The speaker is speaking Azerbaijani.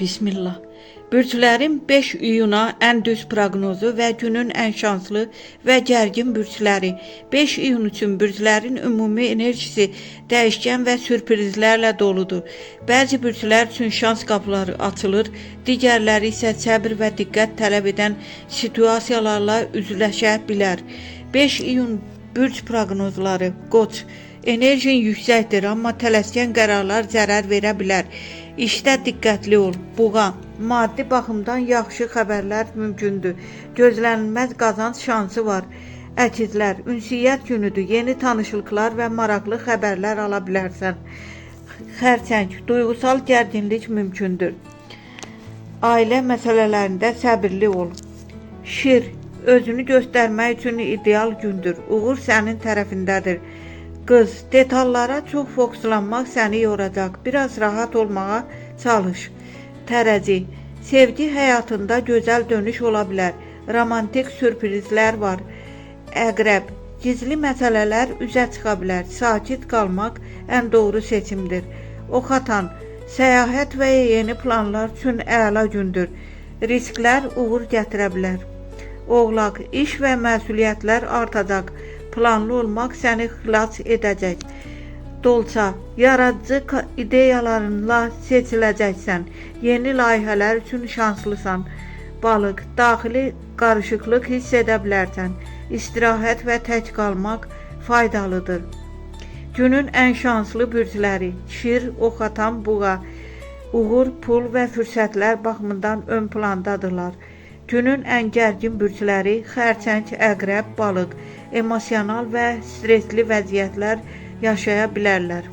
Bismillah. Bürclərin 5 iyuna ən düz proqnozu və günün ən şanslı və gərgin bürcləri. 5 iyun üçün bürclərin ümumi enerjisi dəyişkən və sürprizlərlə doludur. Bəzi bürclər üçün şans qapıları açılır, digərləri isə səbr və diqqət tələb edən situasiyalarla üzləşə bilər. 5 iyun bürc proqnozları. Qoç. Enerjin yüksəkdir, amma tələskən qərarlar zərər verə bilər. İşdə diqqətli ol. Buğa. Maddi baxımdan yaxşı xəbərlər mümkündür. Gözlənilməz qazanc şansı var. Əkizlər. Ünsiyyət günüdür. Yeni tanışlıqlar və maraqlı xəbərlər ala bilərsən. Xərçəng. Duyğusal gərginlik mümkündür. Ailə məsələlərində səbirli ol. Şir. Özünü göstərmək üçün ideal gündür. Uğur sənin tərəfindədir. Qız, detallara çox fokuslanmaq səni yoracaq. Biraz rahat olmağa çalış. Tərəzi, sevgi həyatında gözəl dönüş ola bilər. Romantik sürprizlər var. Əqrəb, gizli məsələlər üzə çıxa bilər. Sakit qalmaq ən doğru seçimdir. Ox atan, səyahət və yeni planlar üçün əla gündür. Risklər uğur gətirə bilər. Oğlaq, iş və məsuliyyətlər artacaq. Planlı olmaq səni xilas edəcək. Dolça, yaradıcı ideyalarınla seçiləcəksən. Yeni layihələr üçün şanslısan. Balıq, daxili qarışıqlıq hiss edə bilərsən. İstirahət və tək qalmaq faydalıdır. Günün ən şanslı bürcləri. Şir, ox atan, buğa. Uğur, pul və fürsətlər baxımından ön plandadırlar. Günün ən gərgin bürcləri. Xərçəng, əqrəb, balıq. Emosional və stresli vəziyyətlər yaşaya bilərlər.